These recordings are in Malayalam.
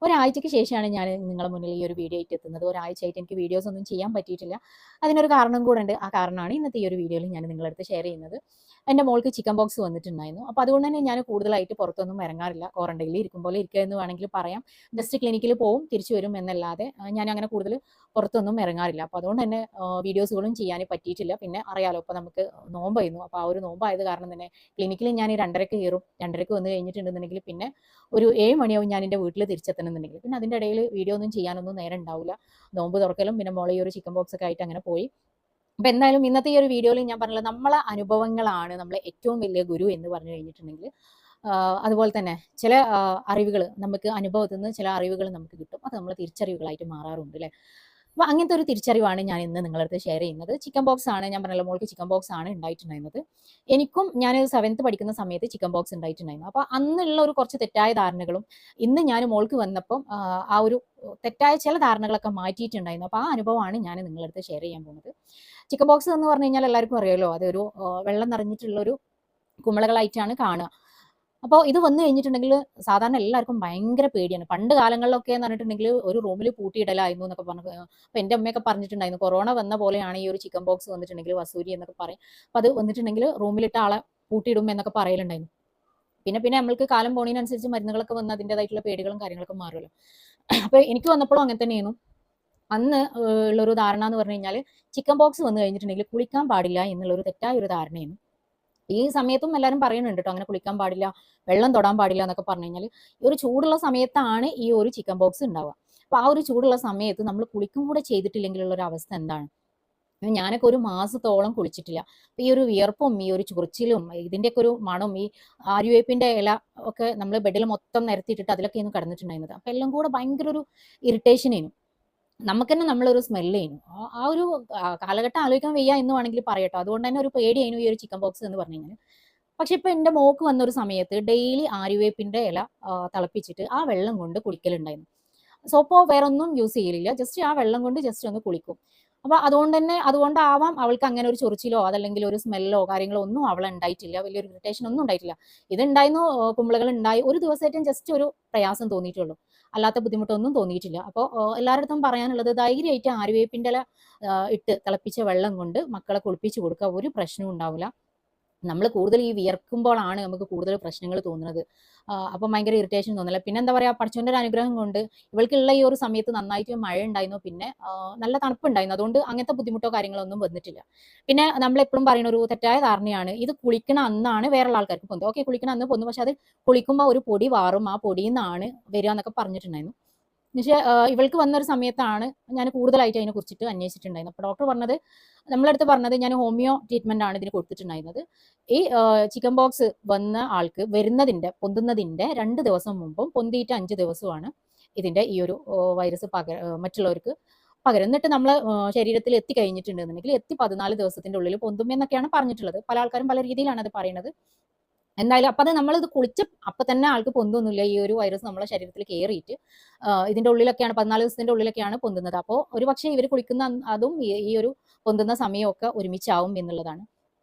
ഒരാഴ്ചയ്ക്ക് ശേഷമാണ് ഞാൻ നിങ്ങളുടെ മുന്നിൽ ഈ ഒരു വീഡിയോ ആയിട്ട് എത്തുന്നത്. ഒരാഴ്ചയായിട്ട് എനിക്ക് വീഡിയോസ് ഒന്നും ചെയ്യാൻ പറ്റിയിട്ടില്ല. അതിനൊരു കാരണം കൂടെ ഉണ്ട്. ആ കാരണമാണ് ഇന്നത്തെ ഈ ഒരു വീഡിയോയിൽ ഞാൻ നിങ്ങളുടെ അടുത്ത് ഷെയർ ചെയ്യുന്നത്. എൻ്റെ മോൾക്ക് ചിക്കൻ ബോക്സ് വന്നിട്ടുണ്ടായിരുന്നു. അപ്പോൾ അതുകൊണ്ട് തന്നെ ഞാൻ കൂടുതലായിട്ട് പുറത്തൊന്നും ഇറങ്ങാറില്ല. ക്വാറന്റൈനിൽ ഇരിക്കും പോലെ ഇരിക്കുക എന്ന് വേണമെങ്കിൽ പറയാം. ജസ്റ്റ് ക്ലിനിക്കിൽ പോവും, തിരിച്ചു വരും എന്നല്ലാതെ ഞാൻ അങ്ങനെ കൂടുതൽ പുറത്തൊന്നും ഇറങ്ങാറില്ല. അപ്പോൾ അതുകൊണ്ട് തന്നെ വീഡിയോസുകളും ചെയ്യാൻ പറ്റിയിട്ടില്ല. പിന്നെ അറിയാലോ, ഇപ്പോൾ നമുക്ക് നോമ്പായിരുന്നു. അപ്പോൾ ആ ഒരു നോമ്പായത് കാരണം തന്നെ ക്ലിനിക്കിൽ ഞാൻ 2:30ക്ക് കയറും. 2:30ക്ക് വന്ന് കഴിഞ്ഞിട്ടുണ്ടെന്നുണ്ടെങ്കിൽ പിന്നെ ഒരു 7 മണിയാവും ഞാൻ എൻ്റെ വീട്ടിൽ തിരിച്ചെത്തണമെന്നുണ്ടെങ്കിൽ. പിന്നെ അതിൻ്റെ ഇടയിൽ വീഡിയോ ഒന്നും ചെയ്യാനൊന്നും നേരം ഉണ്ടാവില്ല. നോമ്പ് തുറക്കലും പിന്നെ മോളെ ഈ ഒരു ചിക്കൻ ബോക്സ് ഒക്കെ ആയിട്ട് അങ്ങനെ പോയി. അപ്പോൾ എന്തായാലും ഇന്നത്തെ ഈ ഒരു വീഡിയോയിൽ ഞാൻ പറഞ്ഞില്ല, നമ്മളെ അനുഭവങ്ങളാണ് നമ്മളെ ഏറ്റവും വലിയ ഗുരു എന്ന് പറഞ്ഞു കഴിഞ്ഞിട്ടുണ്ടെങ്കിൽ അതുപോലെ തന്നെ ചില അറിവുകൾ നമുക്ക് അനുഭവത്തിൽ നിന്ന് ചില അറിവുകൾ നമുക്ക് കിട്ടും. അത് നമ്മൾ തിരിച്ചറിവുകളായിട്ട് മാറാറുണ്ട് അല്ലേ. അപ്പോൾ അങ്ങനത്തെ ഒരു തിരിച്ചറിവാണ് ഞാൻ ഇന്ന് നിങ്ങളുടെ അടുത്ത് ഷെയർ ചെയ്യുന്നത്. ചിക്കൻ ബോക്സ് ആണ്, ഞാൻ പറഞ്ഞല്ലോ മോൾക്ക് ചിക്കൻ ബോക്സ് ആണ് ഉണ്ടായിട്ടുണ്ടായിരുന്നത്. എനിക്കും ഞാൻ 7th പഠിക്കുന്ന സമയത്ത് ചിക്കൻ ബോക്സ് ഉണ്ടായിട്ടുണ്ടായിരുന്നു. അപ്പോൾ അന്നുള്ള ഒരു കുറച്ച് തെറ്റായ ധാരണകളും ഇന്ന് ഞാൻ മോൾക്ക് വന്നപ്പം ആ ഒരു തെറ്റായ ചില ധാരണകളൊക്കെ മാറ്റിയിട്ടുണ്ടായിരുന്നു. അപ്പോൾ ആ അനുഭവമാണ് ഞാൻ നിങ്ങളുടെ അടുത്ത് ഷെയർ ചെയ്യാൻ പോകുന്നത്. ചിക്കൻ ബോക്സ് എന്ന് പറഞ്ഞു കഴിഞ്ഞാൽ എല്ലാവർക്കും അറിയാലോ, അതൊരു വെള്ളം നിറഞ്ഞിട്ടുള്ളൊരു കുമിളകളായിട്ടാണ് കാണുക. അപ്പോൾ ഇത് വന്നു കഴിഞ്ഞിട്ടുണ്ടെങ്കിൽ സാധാരണ എല്ലാവർക്കും ഭയങ്കര പേടിയാണ്. പണ്ട് കാലങ്ങളിലൊക്കെ എന്ന് പറഞ്ഞിട്ടുണ്ടെങ്കിൽ ഒരു റൂമിൽ പൂട്ടിയിടലായിരുന്നു എന്നൊക്കെ പറഞ്ഞു. അപ്പോൾ എൻ്റെ അമ്മയൊക്കെ പറഞ്ഞിട്ടുണ്ടായിരുന്നു, കൊറോണ വന്ന പോലെയാണ് ഈ ഒരു ചിക്കൻ ബോക്സ് വന്നിട്ടുണ്ടെങ്കിൽ വസൂരി എന്നൊക്കെ പറയും. അപ്പോൾ അത് വന്നിട്ടുണ്ടെങ്കിൽ റൂമിലിട്ട ആളെ പൂട്ടിയിടും എന്നൊക്കെ പറയലുണ്ടായിരുന്നു. പിന്നെ പിന്നെ നമ്മൾക്ക് കാലം പോണതിനനുസരിച്ച് മരുന്നുകളൊക്കെ വന്ന് അതിൻ്റെതായിട്ടുള്ള പേടികളും കാര്യങ്ങളൊക്കെ മാറുമല്ലോ. അപ്പോൾ എനിക്ക് വന്നപ്പോഴും അങ്ങനെ തന്നെയായിരുന്നു. അന്ന് ഉള്ളൊരു ധാരണ എന്ന് പറഞ്ഞു കഴിഞ്ഞാൽ ചിക്കൻ ബോക്സ് വന്നു കഴിഞ്ഞിട്ടുണ്ടെങ്കിൽ കുളിക്കാൻ പാടില്ല എന്നുള്ളൊരു തെറ്റായ ഒരു ധാരണയാണ്. ഈ സമയത്തും എല്ലാവരും പറയുന്നുണ്ട് കേട്ടോ, അങ്ങനെ കുളിക്കാൻ പാടില്ല, വെള്ളം തൊടാൻ പാടില്ല എന്നൊക്കെ പറഞ്ഞു കഴിഞ്ഞാൽ ഈ ഒരു ചൂടുള്ള സമയത്താണ് ഈ ഒരു ചിക്കൻ ബോക്സ് ഉണ്ടാവുക. അപ്പോൾ ആ ഒരു ചൂടുള്ള സമയത്ത് നമ്മൾ കുളിക്കും കൂടെ ചെയ്തിട്ടില്ലെങ്കിലുള്ള ഒരു അവസ്ഥ എന്താണ്? ഞാനൊക്കെ ഒരു മാസത്തോളം കുളിച്ചിട്ടില്ല. ഈ ഒരു വിയർപ്പും ഈ ഒരു ചൊറിച്ചിലും ഇതിൻ്റെയൊക്കെ ഒരു മണവും ഈ ആര്യവേപ്പിൻ്റെ ഇല ഒക്കെ നമ്മൾ ബെഡിൽ മൊത്തം നിരത്തിയിട്ടിട്ട് അതിലൊക്കെയാണ് കിടന്നിട്ടുണ്ടായിരുന്നത്. അപ്പോൾ എല്ലാം കൂടെ ഭയങ്കര ഒരു ഇറിറ്റേഷനേനു. നമുക്ക് തന്നെ നമ്മളൊരു സ്മെല്ലേനു. ആ ഒരു കാലഘട്ടം ആലോചിക്കാൻ വയ്യ എന്ന് വേണമെങ്കിൽ പറയട്ടോ. അതുകൊണ്ട് തന്നെ ഒരു പേടിയായിരുന്നു ഈ ഒരു ചിക്കൻ ബോക്സ് എന്ന് പറഞ്ഞു കഴിഞ്ഞാൽ. പക്ഷെ ഇപ്പൊ എൻ്റെ മോക്ക് വന്നൊരു സമയത്ത് ഡെയിലി ആര്യവേപ്പിന്റെ ഇല തിളപ്പിച്ചിട്ട് ആ വെള്ളം കൊണ്ട് കുളിക്കലുണ്ടായിരുന്നു. സോപ്പോ വേറൊന്നും യൂസ് ചെയ്യലില്ല. ജസ്റ്റ് ആ വെള്ളം കൊണ്ട് ജസ്റ്റ് ഒന്ന് കുളിക്കും. അപ്പൊ അതുകൊണ്ടാവാം അവൾക്ക് അങ്ങനെ ഒരു ചൊറിച്ചിലോ അതല്ലെങ്കിൽ ഒരു സ്മെല്ലോ കാര്യങ്ങളോ ഒന്നും അവളെ ഉണ്ടായിട്ടില്ല. വലിയൊരു ഇറിറ്റേഷൻ ഒന്നും ഉണ്ടായിട്ടില്ല. ഇതുണ്ടായിരുന്നു, കുമിളകൾ ഉണ്ടായി. ഒരു ദിവസമായിട്ടും ജസ്റ്റ് ഒരു പ്രയാസം തോന്നിയിട്ടുള്ളൂ. അല്ലാത്ത ബുദ്ധിമുട്ടൊന്നും തോന്നിയിട്ടില്ല. അപ്പോൾ എല്ലാവരുടെ അടുത്തും പറയാനുള്ളത്, ധൈര്യമായിട്ട് ആര്യവേപ്പിൻ്റെ ഇല ഇട്ട് തിളപ്പിച്ച വെള്ളം കൊണ്ട് മക്കളെ കുളിപ്പിച്ച് കൊടുക്കുക. ഒരു പ്രശ്നവും ഉണ്ടാവില്ല. നമ്മൾ കൂടുതൽ ഈ വിയർക്കുമ്പോഴാണ് നമുക്ക് കൂടുതൽ പ്രശ്നങ്ങൾ തോന്നുന്നത്. അപ്പം ഭയങ്കര ഇറിറ്റേഷൻ തോന്നില്ല. പിന്നെ എന്താ പറയുക, പടച്ചോൻ്റെ ഒരു അനുഗ്രഹം കൊണ്ട് ഇവൾക്കുള്ള ഈ ഒരു സമയത്ത് നന്നായിട്ട് മഴ ഉണ്ടായിരുന്നു. പിന്നെ നല്ല തണുപ്പുണ്ടായിരുന്നു. അതുകൊണ്ട് അങ്ങനത്തെ ബുദ്ധിമുട്ടോ കാര്യങ്ങളോ ഒന്നും വന്നിട്ടില്ല. പിന്നെ നമ്മളെപ്പോഴും പറയുന്ന ഒരു തെറ്റായ ധാരണയാണ്, ഇത് കുളിക്കണ അന്നാണ് വേറെയുള്ള ആൾക്കാർക്ക് പൊന്തും. ഓക്കെ, കുളിക്കണ അന്ന് പൊന്തും. പക്ഷെ അത് കുളിക്കുമ്പോൾ ഒരു പൊടി വാറും, ആ പൊടിയിൽ നിന്നാണ് വരിക എന്നൊക്കെ പറഞ്ഞിട്ടുണ്ടായിരുന്നു. പക്ഷേ ഇവൾക്ക് വന്നൊരു സമയത്താണ് ഞാൻ കൂടുതലായിട്ട് അതിനെ കുറിച്ചിട്ട് അന്വേഷിച്ചിട്ടുണ്ടായിരുന്നത്. അപ്പോൾ ഡോക്ടർ പറഞ്ഞത്, നമ്മളടുത്ത് പറഞ്ഞത്, ഞാൻ ഹോമിയോ ട്രീറ്റ്മെന്റ് ആണ് ഇതിന് കൊടുത്തിട്ടുണ്ടായിരുന്നത്. ഈ ചിക്കൻ ബോക്സ് വന്ന ആൾക്ക് പൊന്തുന്നതിന്റെ 2 ദിവസം മുമ്പും പൊന്തിയിട്ട് 5 ദിവസവുമാണ് ഇതിന്റെ ഈ ഒരു വൈറസ് മറ്റുള്ളവർക്ക് പകരം. എന്നിട്ട് നമ്മൾ ശരീരത്തിൽ എത്തിക്കഴിഞ്ഞിട്ടുണ്ടെന്നുണ്ടെങ്കിൽ 14 ദിവസത്തിന്റെ ഉള്ളിൽ പൊന്തും എന്നൊക്കെയാണ് പറഞ്ഞിട്ടുള്ളത്. പല ആൾക്കാരും പല രീതിയിലാണ് അത് പറയുന്നത്. എന്തായാലും അപ്പം അത് നമ്മളിത് കുളിച്ച് അപ്പം തന്നെ ആൾക്ക് പൊന്തൊന്നുമില്ല. ഈ ഒരു വൈറസ് നമ്മളെ ശരീരത്തിൽ കയറിയിട്ട് ഇതിന്റെ ഉള്ളിലൊക്കെയാണ് 14 ദിവസത്തിന്റെ ഉള്ളിലൊക്കെയാണ് പൊന്തുന്നത്. അപ്പോൾ ഒരു പക്ഷേ ഇവർ കുളിക്കുന്ന അതും ഈ ഒരു പൊന്തുന്ന സമയമൊക്കെ ഒരുമിച്ചാവും എന്നുള്ളതാണ്.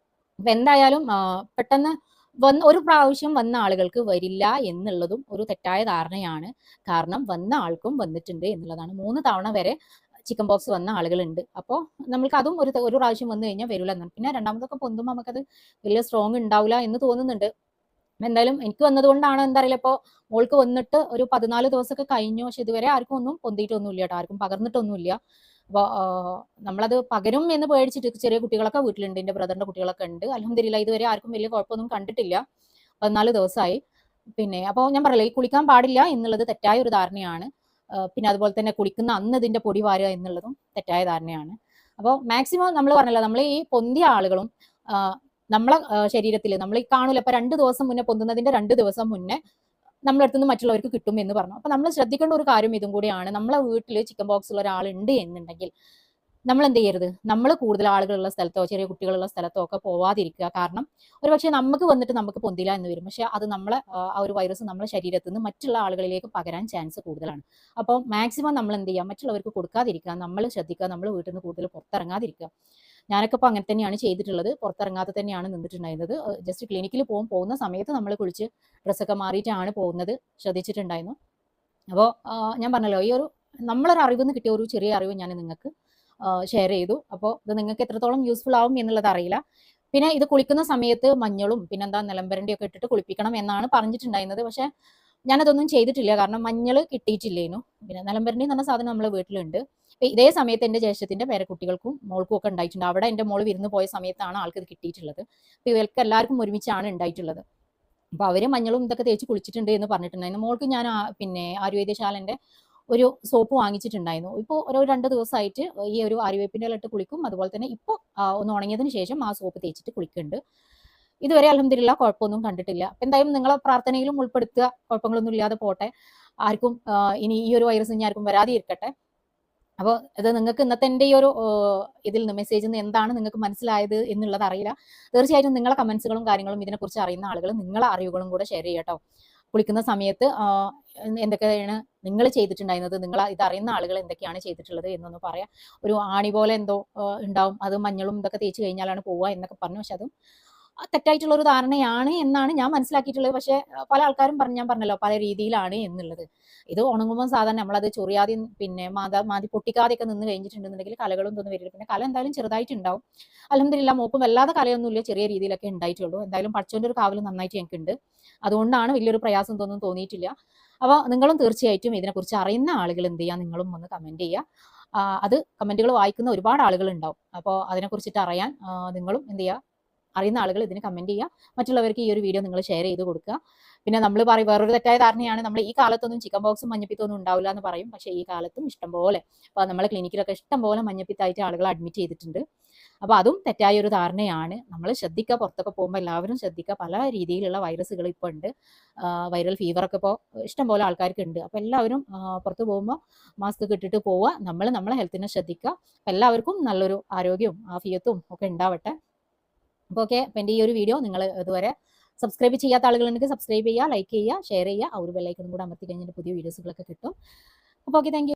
അപ്പൊ എന്തായാലും പെട്ടെന്ന് ഒരു പ്രാവശ്യം വന്ന ആളുകൾക്ക് വരില്ല എന്നുള്ളതും ഒരു തെറ്റായ ധാരണയാണ്. കാരണം വന്ന ആൾക്കും വന്നിട്ടുണ്ട് എന്നുള്ളതാണ്. 3 തവണ വരെ ചിക്കൻ ബോക്സ് വന്ന ആളുകളുണ്ട്. അപ്പോൾ നമ്മൾക്ക് അതും ഒരു പ്രാവശ്യം വന്നു കഴിഞ്ഞാൽ വരില്ല എന്നാണ്. പിന്നെ രണ്ടാമതൊക്കെ പൊന്തുമ്പോൾ നമുക്കത് വലിയ സ്ട്രോങ് ഉണ്ടാവില്ല എന്ന് തോന്നുന്നുണ്ട്. എന്തായാലും എനിക്ക് വന്നതുകൊണ്ടാണ് എന്താ അറിയില്ല, ഇപ്പോൾ മോൾക്ക് വന്നിട്ട് ഒരു 14 ദിവസമൊക്കെ കഴിഞ്ഞു. പക്ഷെ ഇതുവരെ ആർക്കും ഒന്നും പൊന്തിയിട്ടൊന്നുമില്ല കേട്ടോ, ആർക്കും പകർന്നിട്ടൊന്നുമില്ല. അപ്പോൾ നമ്മളത് പകരും എന്ന് പേടിച്ചിട്ട് ചെറിയ കുട്ടികളൊക്കെ വീട്ടിലുണ്ട്. എൻ്റെ ബ്രദറിന്റെ കുട്ടികളൊക്കെ ഉണ്ട്. അൽഹംദുലില്ലാ ഇതുവരെ ആർക്കും വലിയ കുഴപ്പമൊന്നും കണ്ടിട്ടില്ല. 14 ദിവസമായി. പിന്നെ അപ്പോൾ ഞാൻ പറയില്ല, ഈ കുളിക്കാൻ പാടില്ല എന്നുള്ളത് തെറ്റായ ഒരു ധാരണയാണ്. പിന്നെ അതുപോലെ തന്നെ കുളിക്കുന്ന അന്ന് ഇതിന്റെ പൊടി വാരുക എന്നുള്ളതും തെറ്റായ ധാരണയാണ്. അപ്പോൾ മാക്സിമം നമ്മൾ പറഞ്ഞല്ലോ, നമ്മൾ ഈ പൊന്തിയ ആളുകളും നമ്മളെ ശരീരത്തിൽ നമ്മൾ ഈ കാണൂല, ഇപ്പൊ 2 ദിവസം മുന്നേ പൊന്തുന്നതിന്റെ 2 ദിവസം മുന്നേ നമ്മളെ അടുത്തുനിന്ന് മറ്റുള്ളവർക്ക് കിട്ടും എന്ന് പറഞ്ഞു. അപ്പൊ നമ്മൾ ശ്രദ്ധിക്കേണ്ട ഒരു കാര്യം ഇതും കൂടിയാണ്. നമ്മളെ വീട്ടിൽ ചിക്കൻ ബോക്സ് ഉള്ള ഒരാളുണ്ട് എന്നുണ്ടെങ്കിൽ നമ്മൾ എന്ത് ചെയ്യരുത്, നമ്മൾ കൂടുതൽ ആളുകളുള്ള സ്ഥലത്തോ ചെറിയ കുട്ടികളുള്ള സ്ഥലത്തോ ഒക്കെ പോവാതിരിക്കുക. കാരണം ഒരുപക്ഷെ നമുക്ക് വന്നിട്ട് നമുക്ക് പൊന്തില്ല എന്ന് വരും. പക്ഷെ അത് നമ്മളെ ആ ഒരു വൈറസ് നമ്മളെ ശരീരത്തിൽ നിന്ന് മറ്റുള്ള ആളുകളിലേക്ക് പകരാൻ ചാൻസ് കൂടുതലാണ്. അപ്പോൾ മാക്സിമം നമ്മൾ എന്ത് ചെയ്യുക, മറ്റുള്ളവർക്ക് കൊടുക്കാതിരിക്കുക, നമ്മൾ ശ്രദ്ധിക്കുക, നമ്മൾ വീട്ടിൽ നിന്ന് കൂടുതൽ പുറത്തിറങ്ങാതിരിക്കുക. ഞാനൊക്കെ ഇപ്പോൾ അങ്ങനെ തന്നെയാണ് ചെയ്തിട്ടുള്ളത്. പുറത്തിറങ്ങാതെ തന്നെയാണ് നിന്നിട്ടുണ്ടായിരുന്നത്. ജസ്റ്റ് ക്ലിനിക്കിൽ പോകുന്ന സമയത്ത് നമ്മൾ കുളിച്ച് ഡ്രസ്സൊക്കെ മാറിയിട്ടാണ് പോകുന്നത്. ശ്രദ്ധിച്ചിട്ടുണ്ടായിരുന്നു. അപ്പോൾ ഞാൻ പറഞ്ഞല്ലോ ഈ ഒരു നമ്മളൊരു അറിവിൽ നിന്ന് കിട്ടിയ ഒരു ചെറിയ അറിവ് ഞാൻ നിങ്ങൾക്ക് ഷെയർ ചെയ്തു. അപ്പോൾ ഇത് നിങ്ങൾക്ക് എത്രത്തോളം യൂസ്ഫുൾ ആവും എന്നുള്ളത് അറിയില്ല. പിന്നെ ഇത് കുളിക്കുന്ന സമയത്ത് മഞ്ഞളും പിന്നെന്താ നിലംപരണ്ടിയും ഒക്കെ ഇട്ടിട്ട് കുളിപ്പിക്കണം എന്നാണ് പറഞ്ഞിട്ടുണ്ടായിരുന്നത്. പക്ഷെ ഞാനതൊന്നും ചെയ്തിട്ടില്ല. കാരണം മഞ്ഞൾ കിട്ടിയിട്ടില്ലേനു. പിന്നെ നിലംപരണ്ടി എന്ന് പറഞ്ഞ സാധനം നമ്മളെ വീട്ടിലുണ്ട്. ഇതേ സമയത്ത് എൻ്റെ ജ്യേഷ്ഠത്തിന്റെ പേരക്കുട്ടികൾക്കും മോൾക്കും ഒക്കെ ഉണ്ടായിട്ടുണ്ട്. അവിടെ എൻ്റെ മോള് വിരുന്ന് പോയ സമയത്താണ് ആൾക്ക് ഇത് കിട്ടിയിട്ടുള്ളത്. അപ്പോൾ ഇവർക്ക് എല്ലാവർക്കും ഒരുമിച്ചാണ് ഉണ്ടായിട്ടുള്ളത്. അപ്പോൾ അവര് മഞ്ഞളും ഇതൊക്കെ തേച്ച് കുളിച്ചിട്ടുണ്ട് എന്ന് പറഞ്ഞിട്ടുണ്ടായിരുന്നു. മോൾക്ക് ഞാൻ പിന്നെ ആയുർവേദശാലന്റെ ഒരു സോപ്പ് വാങ്ങിച്ചിട്ടുണ്ടായിരുന്നു. ഇപ്പോൾ ഒരു 2 ദിവസമായിട്ട് ഈ ഒരു ആര്യവേപ്പിൻ്റെ ഇല ഇട്ട് കുളിക്കും. അതുപോലെ തന്നെ ഇപ്പോൾ ഒന്ന് ഉണങ്ങിയതിന് ശേഷം ആ സോപ്പ് തേച്ചിട്ട് കുളിക്കുന്നുണ്ട്. ഇതുവരെ അൽഹംദുലില്ലാ കുഴപ്പമൊന്നും കണ്ടിട്ടില്ല. അപ്പം എന്തായാലും നിങ്ങളെ പ്രാർത്ഥനയിലും ഉൾപ്പെടുത്തുക. കുഴപ്പങ്ങളൊന്നും ഇല്ലാതെ പോട്ടെ. ആർക്കും ഇനി ഈ ഒരു വൈറസ് ഇനി ആർക്കും വരാതിരിക്കട്ടെ. അപ്പോൾ ഇത് നിങ്ങൾക്ക് ഇന്നത്തെ എൻ്റെ ഈ ഒരു ഇതിൽ നിന്ന് മെസ്സേജിൽ നിന്ന് എന്താണ് നിങ്ങൾക്ക് മനസ്സിലായത് എന്നുള്ളത് അറിയില്ല. തീർച്ചയായിട്ടും നിങ്ങളെ കമൻസുകളും കാര്യങ്ങളും ഇതിനെക്കുറിച്ച് അറിയുന്ന ആളുകൾ നിങ്ങളെ അറിവുകളും കൂടെ ഷെയർ ചെയ്യുക കേട്ടോ. കുളിക്കുന്ന സമയത്ത് എന്തൊക്കെയാണ് നിങ്ങൾ ചെയ്തിട്ടുണ്ടായിരുന്നത്, നിങ്ങൾ ഇത് അറിയുന്ന ആളുകൾ എന്തൊക്കെയാണ് ചെയ്തിട്ടുള്ളത് എന്നൊന്ന് പറയാം. ഒരു ആണി പോലെ എന്തോ ഉണ്ടാവും, അത് മഞ്ഞളും ഇതൊക്കെ തേച്ച് കഴിഞ്ഞാലാണ് പോവുക എന്നൊക്കെ പറഞ്ഞു. പക്ഷെ അതും തെറ്റായിട്ടുള്ള ഒരു ധാരണയാണ് എന്നാണ് ഞാൻ മനസ്സിലാക്കിയിട്ടുള്ളത്. പക്ഷെ പല ആൾക്കാരും ഞാൻ പറഞ്ഞല്ലോ പല രീതിയിലാണ് എന്നുള്ളത്. ഇത് ഉണങ്ങുമ്പോൾ സാധാരണ നമ്മളത് ചൊറിയാതെ പിന്നെ മാതി പൊട്ടിക്കാതെയൊക്കെ നിന്ന് കഴിഞ്ഞിട്ടുണ്ടെന്നുണ്ടെങ്കിൽ കലകളും തോന്നും വരില്ല. പിന്നെ കല എന്തായാലും ചെറുതായിട്ടുണ്ടാവും. അൽഹംദുലില്ലാ മോക്കും വല്ലാതെ കലയൊന്നുമില്ല, ചെറിയ രീതിയിലൊക്കെ ഉണ്ടായിട്ടുള്ളൂ. എന്തായാലും പഠിച്ചോൻ്റെ ഒരു കാവൽ നന്നായിട്ട് എനിക്കുണ്ട്. അതുകൊണ്ടാണ് വലിയൊരു പ്രയാസം തോന്നിയിട്ടില്ല. അപ്പോൾ നിങ്ങളും തീർച്ചയായിട്ടും ഇതിനെക്കുറിച്ച് അറിയുന്ന ആളുകൾ എന്ത് ചെയ്യുക, നിങ്ങളും ഒന്ന് കമൻറ്റ് ചെയ്യുക. അത് കമൻറ്റുകൾ വായിക്കുന്ന ഒരുപാട് ആളുകൾ ഉണ്ടാവും. അപ്പോൾ അതിനെക്കുറിച്ചിട്ട് അറിയാൻ നിങ്ങളും എന്ത് ചെയ്യുക, അറിയുന്ന ആളുകൾ ഇതിന് കമൻറ്റ് ചെയ്യുക. മറ്റുള്ളവർക്ക് ഈ ഒരു വീഡിയോ നിങ്ങൾ ഷെയർ ചെയ്ത് കൊടുക്കുക. പിന്നെ നമ്മൾ പറയും വേറൊരു തെറ്റായ ധാരണയാണ്, നമ്മൾ ഈ കാലത്തൊന്നും ചിക്കൻ ബോക്സും മഞ്ഞപ്പിത്തമൊന്നും ഉണ്ടാവില്ല എന്ന് പറയും. പക്ഷേ ഈ കാലത്തും ഇഷ്ടംപോലെ, അപ്പോൾ നമ്മളെ ക്ലിനിക്കിലൊക്കെ ഇഷ്ടംപോലെ മഞ്ഞപ്പിത്തായിട്ട് ആളുകൾ അഡ്മിറ്റ് ചെയ്തിട്ടുണ്ട്. അപ്പോൾ അതും തെറ്റായ ഒരു ധാരണയാണ്. നമ്മൾ ശ്രദ്ധിക്കുക, പുറത്തൊക്കെ പോകുമ്പോൾ എല്ലാവരും ശ്രദ്ധിക്കുക. പല രീതിയിലുള്ള വൈറസുകൾ ഇപ്പോൾ ഉണ്ട്. വൈറൽ ഫീവറൊക്കെ ഇപ്പോൾ ഇഷ്ടംപോലെ ആൾക്കാർക്ക് ഉണ്ട്. അപ്പോൾ എല്ലാവരും പുറത്ത് പോകുമ്പോൾ മാസ്ക് ഒക്കെ ഇട്ടിട്ട് പോവുക. നമ്മളെ ഹെൽത്തിനെ ശ്രദ്ധിക്കുക. എല്ലാവർക്കും നല്ലൊരു ആരോഗ്യവും ആഫിയത്തും ഒക്കെ ഉണ്ടാവട്ടെ. അപ്പോൾ ഓക്കെ, അപ്പോൾ എൻ്റെ ഈ ഒരു വീഡിയോ നിങ്ങൾ ഇതുവരെ സബ്സ്ക്രൈബ് ചെയ്യാത്ത ആളുകളുണ്ടെങ്കിൽ സബ്സ്ക്രൈബ് ചെയ്യുക, ലൈക്ക് ചെയ്യുക, ഷെയർ ചെയ്യുക. ആ ഒരു ബെല്ലൈക്കണും കൂടെ അമർത്തി കഴിഞ്ഞാൽ പുതിയ വീഡിയോസുകളൊക്കെ കിട്ടും. അപ്പോൾ ഓക്കെ, താങ്ക് യു.